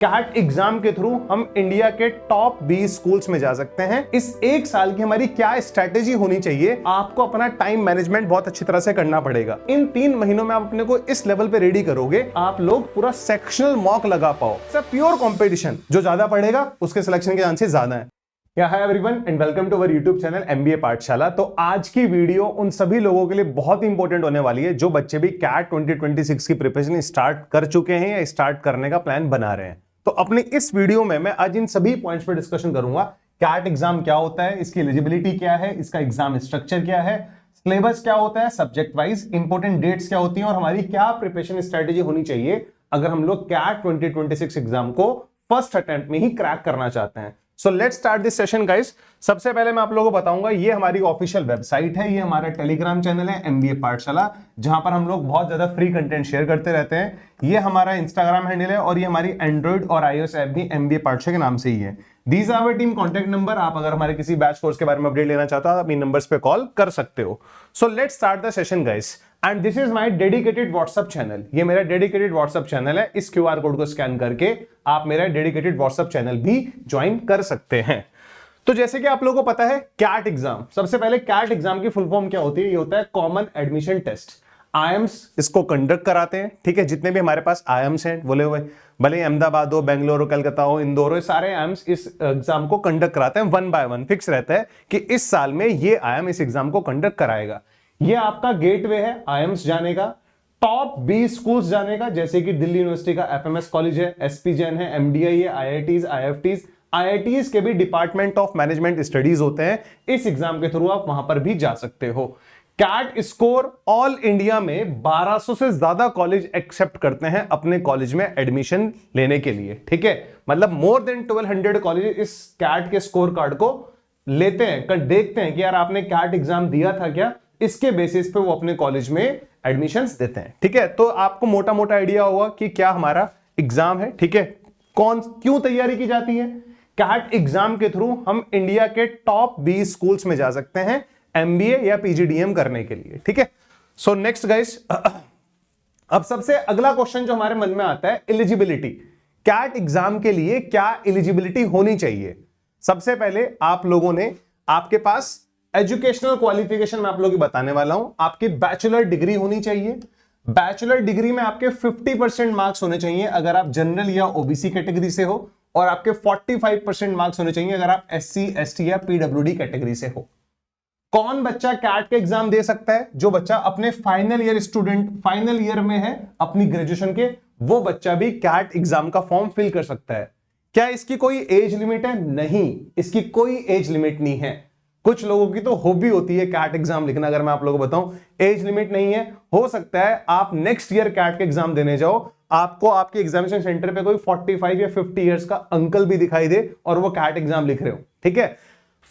Cat exam के through हम India के टॉप 20 स्कूल्स में जा सकते हैं। इस एक साल की हमारी क्या स्ट्रैटेजी होनी चाहिए, आपको अपना टाइम मैनेजमेंट बहुत अच्छी तरह से करना पड़ेगा। इन 3 महीनों में आप अपने को इस लेवल पे रेडी करोगे, आप लोग पूरा सेक्शनल मॉक लगा पाओ। प्योर कंपटीशन, जो ज्यादा पढ़ेगा उसके सिलेक्शन के चांसेस ज्यादा है। Hi everyone and welcome to our YouTube channel MBA Pathshala. तो आज की वीडियो उन सभी लोगों के लिए बहुत इंपॉर्टेंट होने वाली है जो बच्चे भी कैट 2026 की प्रिपरेशन स्टार्ट कर चुके हैं या स्टार्ट करने का प्लान बना रहे हैं। तो अपनी इस वीडियो में मैं आज इन सभी पॉइंट्स पर डिस्कशन करूंगा। कैट एग्जाम क्या होता है, इसकी एलिजिबिलिटी क्या है, इसका एग्जाम स्ट्रक्चर क्या है, सिलेबस क्या होता है, सब्जेक्ट वाइज इंपॉर्टेंट डेट्स क्या होती हैं और हमारी क्या प्रिपरेशन स्ट्रेटेजी होनी चाहिए अगर हम लोग कैट 2026 एग्जाम को फर्स्ट अटेम्प्ट में ही क्रैक करना चाहते हैं। So let's start this session guys. सबसे पहले मैं आप लोगों को बताऊंगा, ये हमारी ऑफिशियल वेबसाइट है, ये हमारा टेलीग्राम चैनल है एमबीए पाठशाला, जहां पर हम लोग बहुत ज्यादा फ्री कंटेंट शेयर करते रहते हैं। ये हमारा इंस्टाग्राम हैंडल है और ये हमारी एंड्रॉइड और आईओएस ऐप भी एमबीए पाठशाला के नाम से ही है। These are our team contact number. आप अगर हमारे किसी बैच कोर्स के बारे में अपडेट लेना चाहते हो आप इन नंबर्स पे कॉल कर सकते हो। So let's start the session guys and this is my dedicated WhatsApp channel. ये मेरा डेडिकेटेड व्हाट्सएप चैनल है। इस क्यूआर कोड को स्कैन करके आप मेरा डेडिकेटेड व्हाट्सएप चैनल भी ज्वाइन कर सकते हैं। तो जैसे कि आप लोगों को पता है, कैट एग्जाम, सबसे पहले कैट एग्जाम की फुल फॉर्म क्या होती है? ये होता है कॉमन एडमिशन टेस्ट। आईएम्स इसको कंडक्ट कराते हैं, ठीक है। जितने भी हमारे पास आईएम्स हैं, बोले हुए भले अहमदाबाद हो, बेंगलोर हो, कलकत्ता हो, इंदौर हो, सारे आईएम्स इस एग्जाम को कंडक्ट कराते हैं। 1 बाय 1 फिक्स रहता है कि इस साल में ये आईएम इस एग्जाम को कंडक्ट कराएगा। ये आपका गेटवे है आईएम्स जाने का, टॉप 20 स्कूल्स जाने का, जैसे कि दिल्ली यूनिवर्सिटी का एफएमएस कॉलेज है, एसपी जैन है, एमडीआई है, आईआईटीज, आईएफटीज, आईआईटीज के भी डिपार्टमेंट ऑफ मैनेजमेंट स्टडीज होते हैं। इस एग्जाम के थ्रू आप वहां पर भी जा सकते हो। कैट स्कोर ऑल इंडिया में 1200 से ज्यादा कॉलेज एक्सेप्ट करते हैं अपने कॉलेज में एडमिशन लेने के लिए, ठीक है। मतलब मोर देन 1200 कॉलेज इस कैट के स्कोर कार्ड को लेते हैं, देखते हैं कि यार आपने कैट एग्जाम दिया था क्या, इसके बेसिस पे वो अपने कॉलेज में एडमिशंस देते हैं, ठीक है। तो आपको मोटा मोटा आइडिया होगा कि क्या हमारा एग्जाम है, ठीक है, क्यों तैयारी की जाती है। कैट एग्जाम के थ्रू हम इंडिया के टॉप 20 स्कूल्स में जा सकते हैं एमबीए या पीजीडीएम करने के लिए, ठीक है। सो नेक्स्ट गाइस, अब सबसे अगला क्वेश्चन जो हमारे मन में आता है, एलिजिबिलिटी। कैट एग्जाम के लिए क्या एलिजिबिलिटी होनी चाहिए? सबसे पहले आप लोगों ने, आपके पास एजुकेशनल क्वालिफिकेशन मैं आप लोगों को बताने वाला हूं। आपकी बैचलर डिग्री होनी चाहिए। बैचलर डिग्री में आपके 50% मार्क्स होने चाहिए अगर आप जनरल या ओबीसी कैटेगरी से हो, और आपके 45% मार्क्स होने चाहिए अगर आप एससी, एसटी या पीडब्ल्यूडी कैटेगरी से हो। कौन बच्चा कैट के एग्जाम दे सकता है? जो बच्चा अपने final year student, final year में है अपनी ग्रेजुएशन के, वो बच्चा भी कैट एग्जाम का फॉर्म फिल कर सकता है। क्या इसकी कोई एज लिमिट है? नहीं, इसकी कोई एज लिमिट नहीं है। कुछ लोगों की तो हॉबी होती है कैट एग्जाम लिखना, अगर मैं आप लोगों को बताऊं, एज लिमिट नहीं है। हो सकता है आप नेक्स्ट ईयर कैट के एग्जाम देने जाओ, आपको आपके एग्जामिनेशन सेंटर पे कोई 45 या 50 इयर्स का अंकल भी दिखाई दे और वो कैट एग्जाम लिख रहे हो, ठीक है।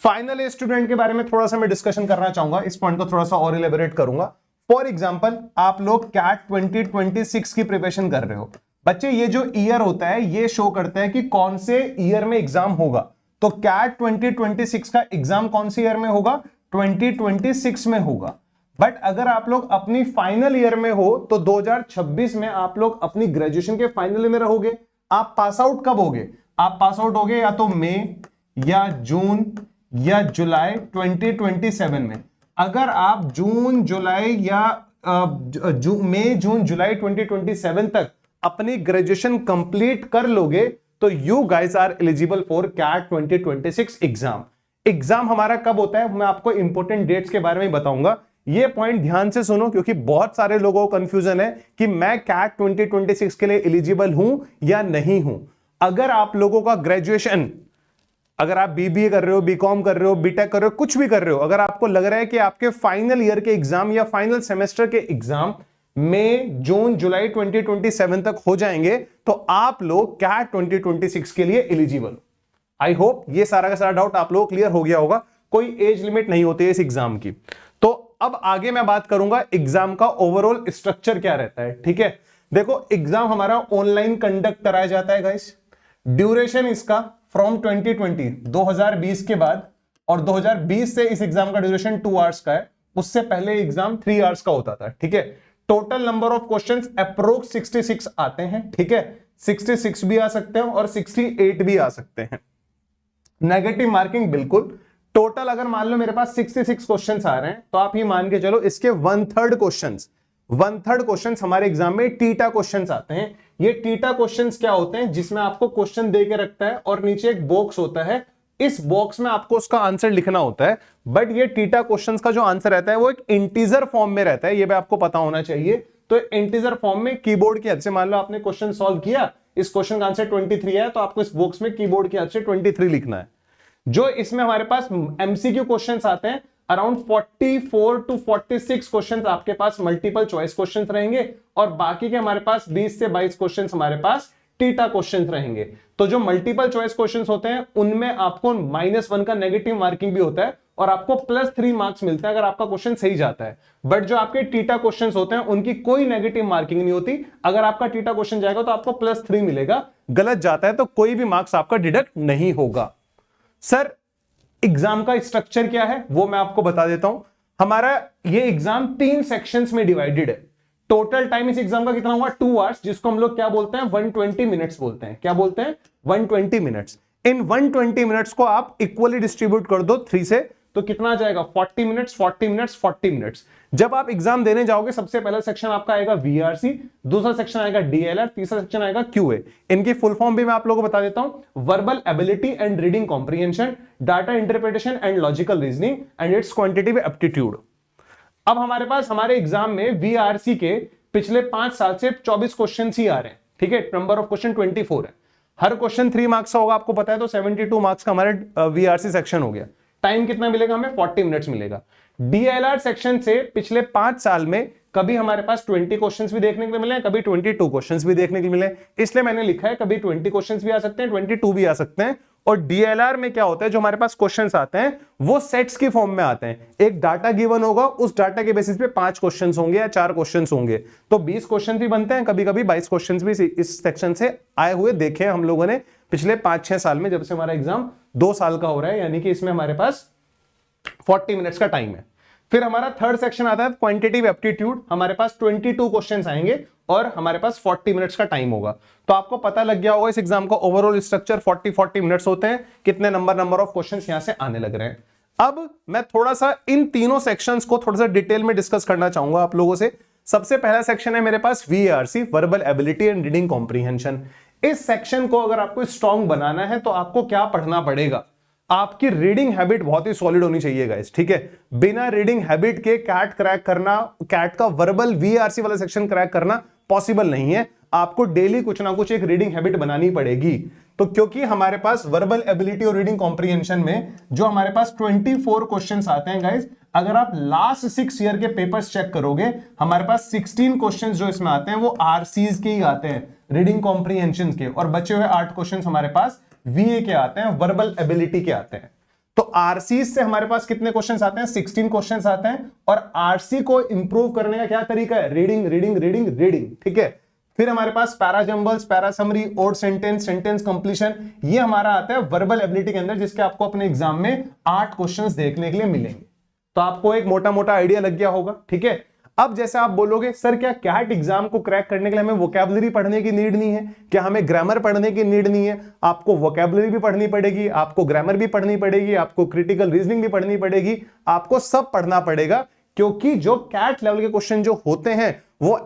फाइनल स्टूडेंट के बारे में थोड़ा सा मैं डिस्कशन करना चाहूंगा, इस पॉइंट को थोड़ा सा और इलेबोरेट करूंगा। फॉर एग्जाम्पल, आप लोग कैट 2026 की प्रिपरेशन कर रहे हो। बच्चे, ये जो ईयर होता है ये शो करता है कि कौन से ईयर में एग्जाम होगा। तो कैट 2026 का एग्जाम कौन से ईयर में होगा? 2026 में होगा। बट अगर आप लोग अपनी फाइनल ईयर में हो तो 2026 में आप लोग अपनी ग्रेजुएशन के फाइनल में रहोगे। आप पास आउट कब होगे? आप पास आउट होगे या तो मई या जून या जुलाई 2027 में। अगर आप जून, जुलाई या मई, जून, जुलाई 2027 तक अपनी ग्रेजुएशन कंप्लीट कर लोगे तो you guys are eligible for CAT 2026 exam. Exam हमारा कब होता है, मैं आपको इंपॉर्टेंट डेट्स के बारे में बताऊंगा। ये पॉइंट ध्यान से सुनो, क्योंकि बहुत सारे लोगों को कंफ्यूजन है कि मैं कैट 2026 के लिए एलिजिबल हूं या नहीं हूं। अगर आप लोगों का ग्रेजुएशन, अगर आप बीबीए कर रहे हो, बीकॉम कर रहे हो, बीटेक कर रहे हो, कुछ भी कर रहे हो, अगर आपको लग रहा है कि आपके फाइनल ईयर के एग्जाम या फाइनल सेमेस्टर के एग्जाम मई, जून, जुलाई 2027 तक हो जाएंगे तो आप लोग कैट 2026 के लिए एलिजिबल। आई होप ये सारा का सारा डाउट आप लोग क्लियर हो गया होगा। कोई एज लिमिट नहीं होती है इस एग्जाम की। तो अब आगे मैं बात करूंगा एग्जाम का ओवरऑल स्ट्रक्चर क्या रहता है, ठीक है। देखो, एग्जाम हमारा ऑनलाइन कंडक्ट कराया जाता है गाइस। ड्यूरेशन इसका फ्रॉम 2020 के बाद, और 2020 से इस एग्जाम का ड्यूरेशन 2 आवर्स का है। उससे पहले एग्जाम 3 आवर्स का होता था, ठीक है। Total number of questions approx 66 आते हैं, ठीक है। 66 भी आ सकते हैं और 68 भी आ सकते हैं। नेगेटिव मार्किंग बिल्कुल। टोटल अगर मान लो मेरे पास 66 क्वेश्चंस आ रहे हैं तो आप ये मान के चलो इसके 1/3 क्वेश्चंस हमारे एग्जाम में टीटा क्वेश्चंस आते हैं। ये टीटा क्वेश्चंस क्या होते हैं, जिसमें आपको क्वेश्चन दे के रखता है और नीचे एक बॉक्स होता है, इस बॉक्स में आपको उसका आंसर लिखना होता है। बट ये टीटा क्वेश्चंस का जो आंसर रहता है वो एक इंटीजर फॉर्म में रहता है, ये भी आपको पता होना चाहिए। तो इंटीजर फॉर्म में कीबोर्ड की हेल्प से, मान लो आपने क्वेश्चन सॉल्व किया, इस क्वेश्चन का आंसर 23 है, तो आपको इस बॉक्स में कीबोर्ड की हेल्प से 23 लिखना है। जो इसमें हमारे पास एमसीक्यू क्वेश्चंस आते हैं, अराउंड 44 टू 46 क्वेश्चंस आपके पास मल्टीपल चॉइस क्वेश्चंस रहेंगे और बाकी के हमारे पास 20 से 22 क्वेश्चंस हमारे पास टीटा क्वेश्चंस रहेंगे। तो जो मल्टीपल चॉइस क्वेश्चंस होते हैं उनमें आपको -1 का नेगेटिव मार्किंग भी होता है और आपको +3 मार्क्स मिलता है अगर आपका क्वेश्चन सही जाता है। बट जो आपके टीटा क्वेश्चंस होते हैं उनकी कोई नेगेटिव मार्किंग नहीं होती। अगर आपका टीटा क्वेश्चन जाएगा तो आपको +3 मिलेगा, गलत जाता है तो कोई भी मार्क्स आपका डिडक्ट नहीं होगा। सर एग्जाम का स्ट्रक्चर क्या है वो मैं आपको बता देता हूं। हमारा ये एग्जाम 3 सेक्शंस में डिवाइडेड है। टोटल टाइम इस एग्जाम का कितना हुआ, 2 आवर्स, जिसको हम लोग क्या बोलते हैं, 120 मिनट्स बोलते हैं। क्या बोलते हैं, 120 मिनट्स। इन 120 मिनट्स को आप इक्वली डिस्ट्रीब्यूट कर दो 3 से, तो कितना आ जाएगा, 40 मिनट्स 40 मिनट्स 40 मिनट्स। जब आप एग्जाम देने जाओगे सबसे पहला सेक्शन आपका आएगा वीआरसी, दूसरा सेक्शन आएगा डीएलआर, तीसरा सेक्शन आएगा क्यूए। इनकी फुल फॉर्म भी मैं आप लोगों को बता देता हूं, verbal ability and reading comprehension, data interpretation and logical reasoning and it's quantitative aptitude. अब हमारे पास हमारे एग्जाम में वीआरसी के पिछले 5 साल से 24 क्वेश्चन ही आ रहे हैं, ठीक है। नंबर ऑफ क्वेश्चन 24 है, हर क्वेश्चन 3 मार्क्स का होगा, आपको पता है, तो 72 मार्क्स का हमारे वीआरसी सेक्शन हो गया। टाइम कितना मिलेगा हमें, 40 मिनट्स मिलेगा। डीएलआर सेक्शन से पिछले 5 साल में कभी हमारे पास 20 क्वेश्चंस भी देखने के लिए मिले हैं, कभी 22 क्वेश्चंस भी देखने के लिए मिले, इसलिए मैंने लिखा है कभी 20 क्वेश्चंस भी आ सकते हैं, 22 भी आ सकते हैं। और डीएलआर में क्या होता है, जो हमारे पास क्वेश्चंस आते हैं वो सेट्स की फॉर्म में आते हैं। एक डाटा गिवन होगा, उस डाटा के बेसिस पे 5 क्वेश्चंस होंगे या 4 क्वेश्चंस होंगे, तो 20 क्वेश्चन भी बनते हैं, कभी कभी 22 क्वेश्चंस भी इस सेक्शन से आए हुए देखे हम लोगों ने पिछले 5-6 साल में, जब से हमारा एग्जाम 2 साल का हो रहा है, यानी कि इसमें हमारे पास 40 मिनट्स का टाइम है। फिर हमारा थर्ड सेक्शन आता है क्वांटिटेटिव एप्टीट्यूड, हमारे पास 22 क्वेश्चंस आएंगे और हमारे पास 40 मिनट्स का टाइम होगा। तो आपको पता लग गया होगा इस एग्जाम का ओवरऑल स्ट्रक्चर 40 मिनट्स होते हैं, कितने नंबर ऑफ क्वेश्चंस यहां से आने लग रहे हैं। अब मैं थोड़ा सा इन तीनों सेक्शंस को थोड़ा सा डिटेल में डिस्कस करना चाहूंगा आप लोगों से। सबसे पहला सेक्शन है मेरे पास VRC, verbal ability and reading comprehension. इस सेक्शन को अगर आपको स्ट्रॉन्ग बनाना है तो आपको क्या पढ़ना पड़ेगा, आपकी रीडिंग हैबिट बहुत ही सॉलिड होनी चाहिए गाइस, ठीक है। बिना रीडिंग हैबिट के कैट क्रैक करना, कैट का वर्बल वीआरसी वाला सेक्शन क्रैक करना पॉसिबल नहीं है। आपको डेली कुछ ना कुछ एक रीडिंग हैबिट बनानी पड़ेगी। तो क्योंकि हमारे पास वर्बल एबिलिटी और रीडिंग कॉम्प्रिहेंशन में जो हमारे पास 24 क्वेश्चंस आते हैं गाइस, अगर आप लास्ट 6 ईयर के पेपर्स चेक करोगे, हमारे पास 16 क्वेश्चंस जो इसमें आते हैं वो आरसीज के ही आते हैं, रीडिंग कॉम्प्रिहेंशन के, और बचे हुए 8 क्वेश्चंस हमारे पास वीए के आते हैं, वर्बल एबिलिटी के आते हैं। तो आरसी से हमारे पास कितने क्वेश्चंस आते हैं, 16 क्वेश्चंस आते हैं। और आरसी को इंप्रूव करने का क्या तरीका है, रीडिंग रीडिंग रीडिंग रीडिंग, ठीक है। फिर हमारे पास para jumbles, para summary, odd sentence, sentence completion, ये हमारा आता है वर्बल एबिलिटी के अंदर, जिसके आपको अपने एग्जाम में 8 क्वेश्चंस देखने के लिए मिलेंगे। तो आपको एक मोटा मोटा आइडिया लग गया होगा, ठीक है। अब जैसे आप बोलोगे सर क्या कैट एग्जाम को क्रैक करने के लिए हमें वोकैबुलरी पढ़ने की नीड नहीं है, क्या हमें ग्रामर पढ़ने की नीड नहीं है? आपको वोकैबुलरी भी पढ़नी पड़ेगी, आपको ग्रामर भी पढ़नी पड़ेगी, आपको क्रिटिकल रीजनिंग भी पढ़नी पड़ेगी, आपको सब पढ़ना पड़ेगा। क्योंकि जो कैट लेवल के क्वेश्चन जो होते हैं वो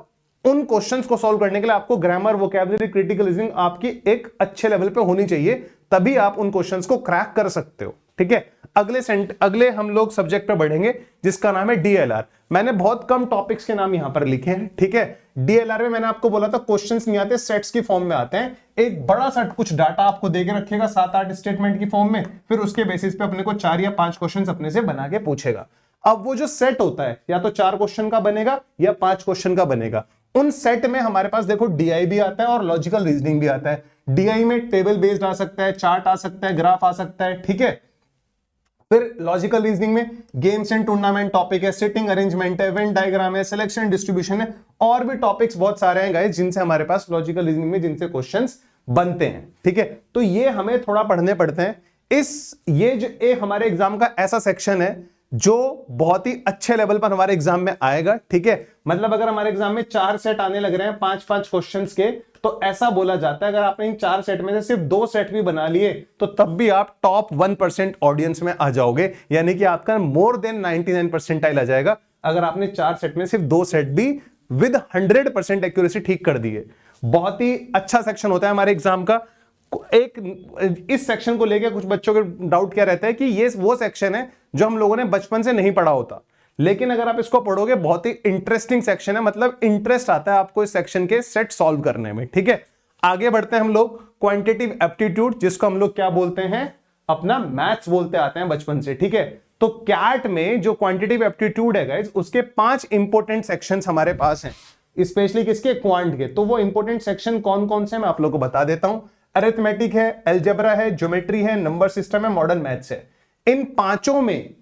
उन क्वेश्चंस को सॉल्व करने के लिए आपको ग्रामर, वोकैबुलरी, क्रिटिकल रीजनिंग आपकी एक अच्छे लेवल पे होनी चाहिए, तभी आप उन क्वेश्चंस को क्रैक कर सकते हो, ठीक है। अगले हम लोग सब्जेक्ट पे बढ़ेंगे जिसका नाम है डीएलआर। मैंने बहुत कम टॉपिक्स के नाम यहां पर लिखे हैं, ठीक है। डीएलआर में मैंने आपको बोला था क्वेश्चंस नहीं आते, सेट्स की फॉर्म में आते हैं। एक बड़ा सा कुछ डाटा आपको देके रखेगा 7-8 स्टेटमेंट की फॉर्म में, फिर उसके बेसिस पे अपने को 4 या 5 क्वेश्चंस अपने से बना के पूछेगा। अब वो जो सेट होता है या तो 4 क्वेश्चन का बनेगा या 5 क्वेश्चन का बनेगा। उन सेट में हमारे पास देखो डीआई भी आता है और लॉजिकल रीजनिंग भी आता है। डीआई में टेबल बेस्ड आ सकता है, चार्ट आ सकता है, ग्राफ आ सकता है, ठीक है। फिर लॉजिकल रीजनिंग में गेम्स एंड टूर्नामेंट टॉपिक है, सिटिंग अरेंजमेंट है, वेन डायग्राम है, सिलेक्शन डिस्ट्रीब्यूशन है, और भी टॉपिक्स बहुत सारे हैं गाइस जिनसे हमारे पास लॉजिकल रीजनिंग में जिनसे क्वेश्चंस बनते हैं, ठीक है। तो ये हमें थोड़ा पढ़ने पड़ते हैं। ये जो एक हमारे एग्जाम का ऐसा सेक्शन है जो बहुत ही अच्छे लेवल पर हमारे एग्जाम में आएगा, ठीक है। मतलब अगर हमारे एग्जाम में 4 सेट आने लग रहे हैं 5-5 क्वेश्चंस के, तो ऐसा बोला जाता है अगर आपने इन 4 सेट में से सिर्फ 2 सेट भी बना लिए तो तब भी आप टॉप 1% ऑडियंस में आ जाओगे, यानी कि आपका मोर देन 99 परसेंटाइल आ जाएगा अगर आपने 4 सेट में सिर्फ 2 सेट भी विद 100% एक्यूरेसी ठीक कर दिए। बहुत ही अच्छा सेक्शन होता है हमारे एग्जाम का। एक इस सेक्शन को लेकर कुछ बच्चों के डाउट क्या रहता है कि ये वो सेक्शन है जो हम लोगों ने बचपन से नहीं पढ़ा होता, लेकिन अगर आप इसको पढ़ोगे बहुत ही इंटरेस्टिंग सेक्शन है, मतलब इंटरेस्ट आता है आपको इस सेक्शन के सेट सॉल्व करने में। ठीक है, आगे बढ़ते हैं हम लोग क्वांटिटेटिव एप्टीट्यूड, जिसको हम लोग क्या बोलते हैं, अपना मैथ्स बोलते आते हैं बचपन से। ठीक है, तो कैट में जो क्वांटिटेटिव एप्टीट्यूड है गाइस, उसके 5 इंपॉर्टेंट सेक्शंस हमारे पास हैं, स्पेशली किसके, क्वांट के। तो वो इंपॉर्टेंट सेक्शन कौन कौन से मैं आप लोगों को बता देता हूं। अरिथमेटिक है, अलजेब्रा है, ज्योमेट्री है, नंबर सिस्टम है, मॉडर्न मैथ्स है। इन पांचों में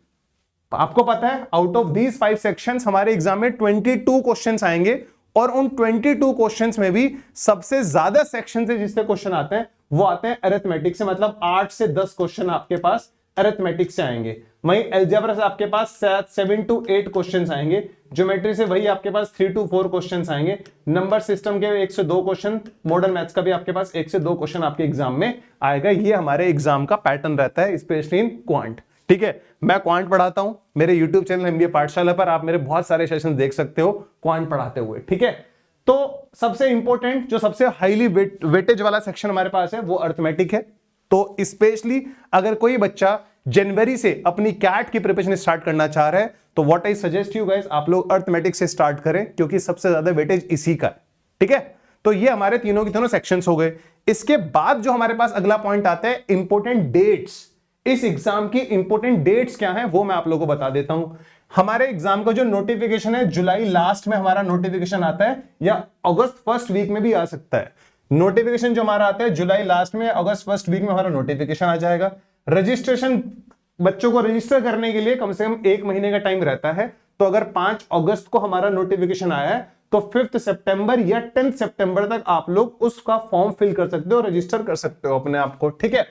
आपको पता है आउट ऑफ दीज 5 सेक्शंस हमारे एग्जाम में 22 क्वेश्चंस आएंगे, और उन 22 क्वेश्चंस में भी सबसे ज्यादा सेक्शन से जिससे क्वेश्चन आते हैं वो आते हैं अरिथमेटिक से, मतलब 8 से 10 क्वेश्चन आपके पास अरिथमेटिक से आएंगे। वहीं अलजेब्रा से आपके पास 7 to 8 क्वेश्चंस आएंगे, ज्योमेट्री से वही आपके पास 3 to 4 क्वेश्चंस आएंगे, नंबर सिस्टम के 1 से 2 क्वेश्चन, मॉडर्न मैथ्स का भी आपके पास 1 से 2 क्वेश्चन आपके एग्जाम में आएगा। ये हमारे एग्जाम का पैटर्न रहता है, स्पेशली इन क्वांट। ठीक है, मैं क्वांट पढ़ाता हूं मेरे यूट्यूब चैनल एमबीए पाठशाला पर, आप मेरे बहुत सारे सेशन देख सकते हो क्वांट पढ़ाते हुए। ठीक है, तो सबसे इंपॉर्टेंट जो सबसे हाईली वेटेज वाला सेक्शन हमारे पास है वो अरिथमेटिक है। तो स्पेशली अगर कोई बच्चा जनवरी से अपनी कैट की प्रिपरेशन स्टार्ट करना चाह रहा है तो what I suggest you guys, आप लोग अरिथमेटिक से स्टार्ट करें, क्योंकि सबसे ज्यादा वेटेज इसी का है। ठीक है, तो ये हमारे तीनों के तीनों सेक्शंस हो गए। इसके बाद जो हमारे पास अगला पॉइंट आता है इंपॉर्टेंट डेट्स। इस एग्जाम की इंपॉर्टेंट डेट्स क्या है वो मैं आप लोगों को बता देता हूं। हमारे एग्जाम का जो नोटिफिकेशन है जुलाई लास्ट में हमारा नोटिफिकेशन आता है, या अगस्त फर्स्ट वीक में भी आ सकता है। नोटिफिकेशन जो हमारा आता है जुलाई लास्ट में, अगस्त फर्स्ट वीक में हमारा नोटिफिकेशन आ जाएगा। रजिस्ट्रेशन, बच्चों को रजिस्टर करने के लिए कम से कम 1 महीने का टाइम रहता है। तो अगर 5 अगस्त को हमारा नोटिफिकेशन आया है तो 5 सितंबर या 10 सितंबर तक आप लोग उसका फॉर्म फिल कर सकते हो, रजिस्टर कर सकते हो अपने आप को। ठीक है,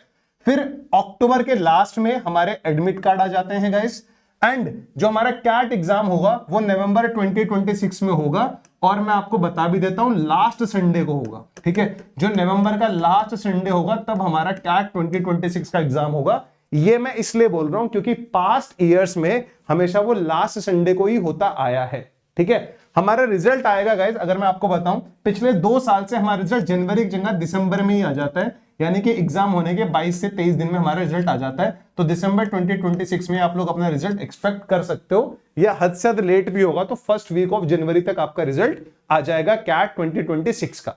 फिर अक्टूबर के लास्ट में हमारे एडमिट कार्ड आ जाते हैं गाइस, एंड जो हमारा कैट एग्जाम होगा वो नवंबर 2026 में होगा, और मैं आपको बता भी देता हूं लास्ट संडे को होगा। ठीक है, जो नवंबर का लास्ट संडे होगा तब हमारा कैट 2026 का एग्जाम होगा। ये मैं इसलिए बोल रहा हूं क्योंकि पास्ट ईयर्स में हमेशा वो लास्ट संडे को ही होता आया है। ठीक है, हमारा रिजल्ट आएगा गाइस, अगर मैं आपको बताऊं पिछले 2 साल से हमारा रिजल्ट जनवरी की जगह दिसंबर में ही आ जाता है, यानी कि एग्जाम होने के 22 से 23 दिन में हमारा रिजल्ट आ जाता है। तो दिसंबर 2026 में आप लोग अपना रिजल्ट एक्सपेक्ट कर सकते हो, या हद से ज्यादा लेट भी होगा तो फर्स्ट वीक ऑफ जनवरी तक आपका रिजल्ट आ जाएगा कैट 2026 का।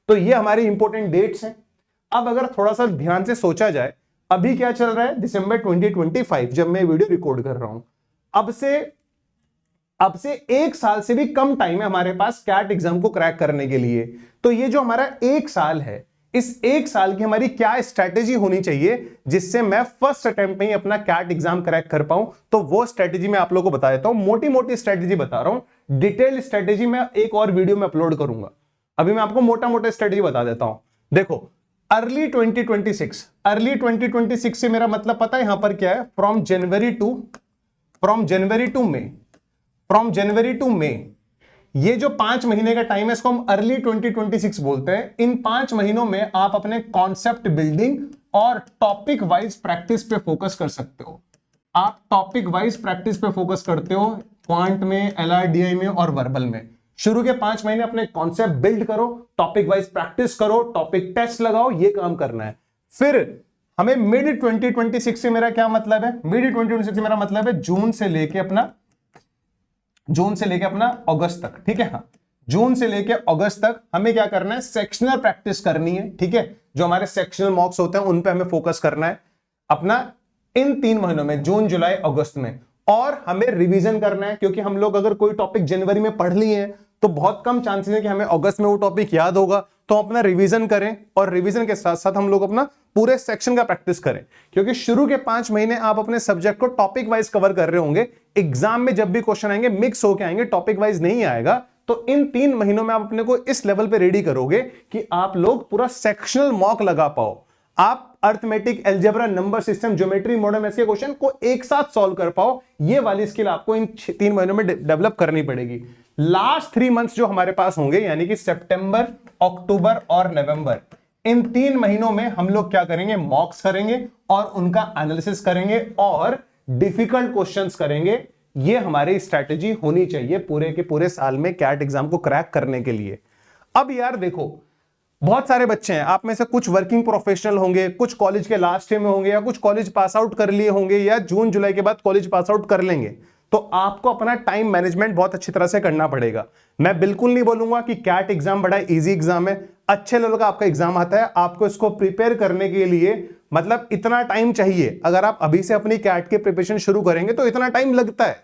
तो ये हमारी इंपॉर्टेंट डेट्स हैं। अब अगर थोड़ा सा ध्यान से सोचा जाए, अभी क्या चल रहा है, दिसंबर 2025 जब मैं वीडियो रिकॉर्ड कर रहा हूं, अब से 1 साल से भी कम टाइम है हमारे पास कैट एग्जाम को क्रैक करने के लिए। तो ये जो हमारा 1 साल है, इस 1 साल की हमारी क्या स्ट्रेटेजी होनी चाहिए जिससे मैं फर्स्ट अटेम्प्ट में ही अपना कैट एग्जाम क्रैक कर पाऊं, तो वो स्ट्रेटेजी मैं आप लोगों को बता देता हूं। मोटी मोटी स्ट्रेटेजी बता रहा हूं, डिटेल स्ट्रेटेजी मैं एक और वीडियो में अपलोड करूंगा। अभी मैं आपको मोटा मोटा स्ट्रेटेजी बता देता हूं। देखो, अर्ली 2026 से मेरा मतलब पता है यहां पर क्या है, फ्रॉम जनवरी टू मे, ये जो 5 महीने का टाइम है इसको हम अर्ली 2026 बोलते हैं। इन 5 महीनों में आप अपने कॉन्सेप्ट बिल्डिंग और टॉपिक वाइज प्रैक्टिस पे फोकस कर सकते हो। आप टॉपिक वाइज प्रैक्टिस पे फोकस करते हो क्वांट में, LRDI में और वर्बल में। शुरू के 5 महीने अपने कॉन्सेप्ट बिल्ड करो, टॉपिक वाइज प्रैक्टिस करो, टॉपिक टेस्ट लगाओ, ये काम करना है। फिर हमें मिड 2026 से मेरा क्या मतलब है, मिड 2026 से मेरा मतलब है जून से लेके अपना अगस्त तक। ठीक है, हाँ, जून से लेके अगस्त तक हमें क्या करना है, सेक्शनल प्रैक्टिस करनी है। ठीक है, जो हमारे सेक्शनल मॉक्स होते हैं उन पे हमें फोकस करना है अपना इन 3 महीनों में, जून, जुलाई, अगस्त में। और हमें रिवीजन करना है, क्योंकि हम लोग अगर कोई टॉपिक जनवरी में पढ़ लिए हैं तो बहुत कम चांसेस है कि हमें अगस्त में वो टॉपिक याद होगा। तो अपना रिवीजन करें, और रिवीजन के साथ साथ हम लोग अपना पूरे सेक्शन का प्रैक्टिस करें, क्योंकि शुरू के 5 महीने आप अपने सब्जेक्ट को टॉपिक वाइज कवर कर रहे होंगे। एग्जाम में जब भी क्वेश्चन आएंगे मिक्स होके आएंगे, टॉपिक वाइज नहीं आएगा। तो इन 3 महीनों में आप अपने को इस लेवल पे रेडी करोगे कि आप लोग पूरा सेक्शनल मॉक लगा पाओ। आप arithmetic, algebra, number system, geometry, modern maths के क्वेश्चन को एक साथ सॉल्व कर पाओ। ये वाली स्किल आपको इन 3 महीनों में डेवलप करनी पड़ेगी। लास्ट 3 मंथ्स जो हमारे पास होंगे, यानी कि सितंबर, अक्टूबर और नवंबर, इन 3 महीनों में हम लोग क्या करेंगे, मॉक्स करेंगे और उनका एनालिसिस करेंगे और डिफिकल्ट क्वेश्चंस करेंगे। ये हमारी स्ट्रैटेजी होनी चाहिए पूरे के पूरे साल में कैट एग्जाम को क्रैक करने के लिए। अब यार देखो, बहुत सारे बच्चे हैं, आप में से कुछ वर्किंग प्रोफेशनल होंगे, कुछ कॉलेज के लास्ट ईयर में होंगे, या कुछ कॉलेज पास आउट कर लिए होंगे, या जून जुलाई के बाद कॉलेज पास आउट कर लेंगे। तो आपको अपना टाइम मैनेजमेंट बहुत अच्छी तरह से करना पड़ेगा। मैं बिल्कुल नहीं बोलूंगा कि कैट एग्जाम बड़ा इजी एग्जाम है, अच्छे लेवल का आपका एग्जाम आता है। आपको इसको प्रिपेयर करने के लिए मतलब इतना टाइम चाहिए। अगर आप अभी से अपनी कैट की प्रिपरेशन शुरू करेंगे तो इतना टाइम लगता है।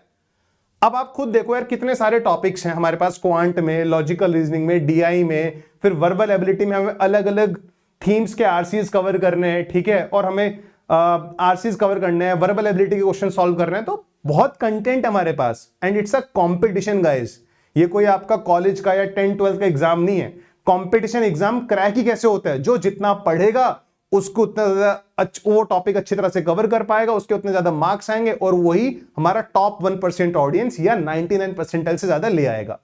अब आप खुद देखो यार, कितने सारे टॉपिक्स हैं हमारे पास, क्वांट में, लॉजिकल रीजनिंग में, डीआई में, फिर वर्बल एबिलिटी में हमें अलग अलग थीम्स के आरसीज कवर करने हैं, ठीक है, और हमें आरसीज कवर करने हैं, वर्बल एबिलिटी के क्वेश्चन सॉल्व करने हैं। तो बहुत कंटेंट हमारे पास, and it's a competition guys. ये कोई आपका कॉलेज का या 10-12 का एग्जाम नहीं है। कॉम्पिटिशन एग्जाम क्रैक ही कैसे होता है, जो जितना पढ़ेगा उसको उतना ज्यादा वो टॉपिक अच्छी तरह से कवर कर पाएगा, उसके उतने ज्यादा मार्क्स आएंगे और वही हमारा टॉप 1% ऑडियंस या 99% से ज्यादा ले आएगा।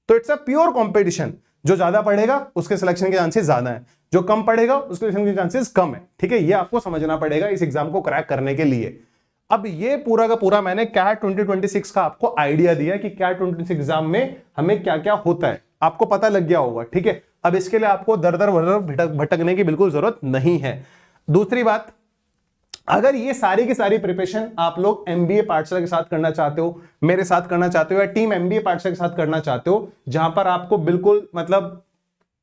तो इट्स अ प्योर कॉम्पिटिशन। जो ज्यादा पढ़ेगा उसके सिलेक्शन के चांसेस ज्यादा हैं, जो कम पढ़ेगा उसके सिलेक्शन के चांसेस कम है, ठीक है। ये आपको समझना पड़ेगा इस एग्जाम को क्रैक करने के लिए। अब ये पूरा का पूरा मैंने कैट 2026 का आपको आइडिया दिया कि कैट 2026 एग्जाम में हमें क्या क्या होता है, आपको पता लग गया होगा, ठीक है। अब इसके लिए आपको दर दर भटकने की बिल्कुल जरूरत नहीं है। दूसरी बात, अगर ये सारी की सारी प्रिपरेशन आप लोग एमबीए पाठशाला के साथ करना चाहते हो, मेरे साथ करना चाहते हो, या टीम एमबीए पाठशाला के साथ करना चाहते हो, जहां पर आपको बिल्कुल मतलब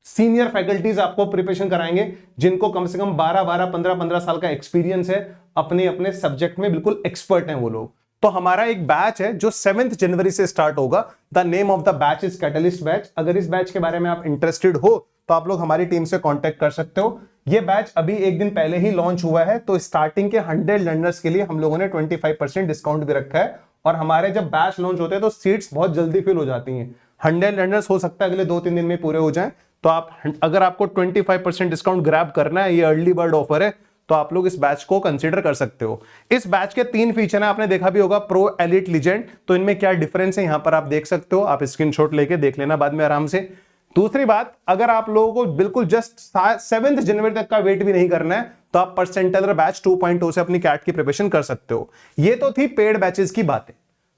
सीनियर फैकल्टीज आपको प्रिपरेशन कराएंगे, जिनको कम से कम 12-12, 15-15 साल का एक्सपीरियंस है, अपने अपने सब्जेक्ट में बिल्कुल एक्सपर्ट हैं वो लोग। तो हमारा एक बैच है जो 7 जनवरी से स्टार्ट होगा। The name of the batch is catalyst batch. अगर इस बैच के बारे में आप इंटरेस्टेड हो तो आप लोग हमारी टीम से कांटेक्ट कर सकते हो। ये बैच अभी एक दिन पहले ही लॉन्च हुआ है, तो स्टार्टिंग के 100 लर्नर्स के लिए हम लोगों ने 25% डिस्काउंट भी रखा है। और हमारे जब बैच लॉन्च होते हैं तो सीट्स बहुत जल्दी फिल हो जाती हैं। 100 लर्नर्स हो सकता है अगले 2-3 दिन में पूरे हो जाएं। तो आप अगर आपको 25% डिस्काउंट ग्रैब करना है, ये अर्ली बर्ड ऑफर है, तो आप लोग इस बैच को कंसीडर कर सकते हो। इस बैच के 3 फीचर हैं, आपने देखा भी होगा, प्रो, एलिट, लीजेंड। तो इनमें क्या डिफरेंस है यहां पर आप देख सकते हो, आप स्क्रीनशॉट लेके देख लेना बाद में आराम से। दूसरी बात, अगर आप लोगों को बिल्कुल जस्ट 7 जनवरी तक का वेट भी नहीं करना है तो आप परसेंटाइल बैच 2.0 से अपनी कैट की प्रिपरेशन कर सकते हो। ये तो थी पेड बैचेस की बातें।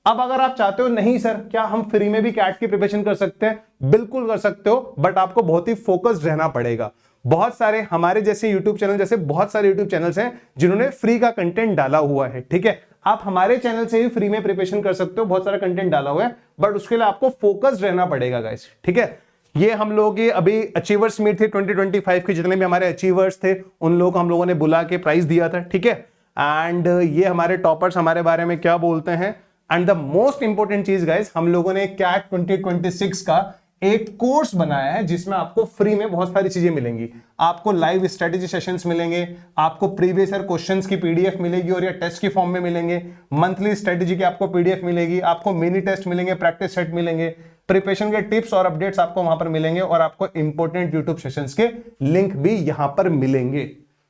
अब अगर आप चाहते हो नहीं सर, क्या हम फ्री में भी कैट की प्रिपरेशन कर सकते हैं, बिल्कुल कर सकते हो, बट आपको बहुत ही फोकस्ड रहना पड़ेगा। बहुत सारे हमारे जैसे YouTube चैनल, जैसे बहुत सारे YouTube चैनल्स हैं जिन्होंने फ्री का कंटेंट डाला हुआ है, ठीक है। आप हमारे चैनल से ही फ्री में प्रिपरेशन कर सकते हो, बहुत सारा कंटेंट डाला हुआ है, बट उसके लिए आपको फोकस्ड रहना पड़ेगा गाइस, ठीक है। ये हम लोग की अभी अचीवर्स मीट थी 2025 के, जितने भी हमारे अचीवर्स थे उन लोगों को हम लोगों ने बुला के प्राइज दिया था, ठीक है। एंड ये हमारे टॉपर्स हमारे बारे में क्या बोलते हैं। एंड द मोस्ट इंपॉर्टेंट चीज गाइस, हम लोगों ने कैट 2026 का एक कोर्स बनाया है जिसमें आपको फ्री में बहुत सारी चीजें मिलेंगी। आपको लाइव स्ट्रेटेजी सेशंस मिलेंगे, आपको प्रीवियस ईयर क्वेश्चंस की पीडीएफ मिलेगी और ये टेस्ट की फॉर्म में मिलेंगे, मंथली स्ट्रेटेजी की आपको पीडीएफ मिलेगी, आपको मिनी टेस्ट मिलेंगे, प्रैक्टिस सेट मिलेंगे, प्रिपरेशन के टिप्स और अपडेट्स आपको वहां पर मिलेंगे, और आपको इंपॉर्टेंट यूट्यूब सेशंस के लिंक भी यहां पर मिलेंगे।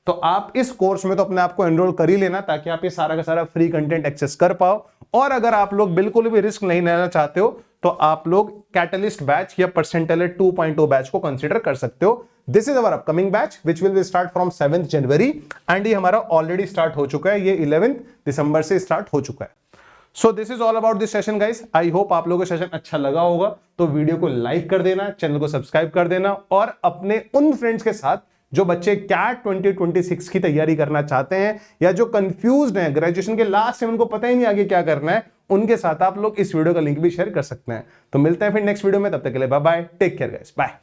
तो आप इस कोर्स में तो अपने आप को एनरोल कर ही लेना, ताकि आप ये सारा का सारा फ्री कंटेंट एक्सेस कर पाओ। और अगर आप लोग बिल्कुल भी रिस्क नहीं लेना चाहते हो तो आप लोग कैटलिस्ट बैच या परसेंटाइल 2.0 बैच को कंसीडर कर सकते हो। This is our upcoming batch which will be start from 7 January, and ये हमारा ऑलरेडी स्टार्ट हो चुका है, ये 11 दिसंबर से स्टार्ट हो चुका है। So this is all about this session guys. I hope आप लोगों को सेशन अच्छा लगा होगा। तो वीडियो को लाइक कर देना, चैनल को सब्सक्राइब कर देना, और अपने उन फ्रेंड्स के साथ जो बच्चे कैट 2026 की तैयारी करना चाहते हैं या जो कंफ्यूज्ड हैं, ग्रेजुएशन के लास्ट से उनको पता ही नहीं आगे क्या करना है, उनके साथ आप लोग इस वीडियो का लिंक भी शेयर कर सकते हैं। तो मिलते हैं फिर नेक्स्ट वीडियो में, तब तक के लिए bye bye, take care guys, bye.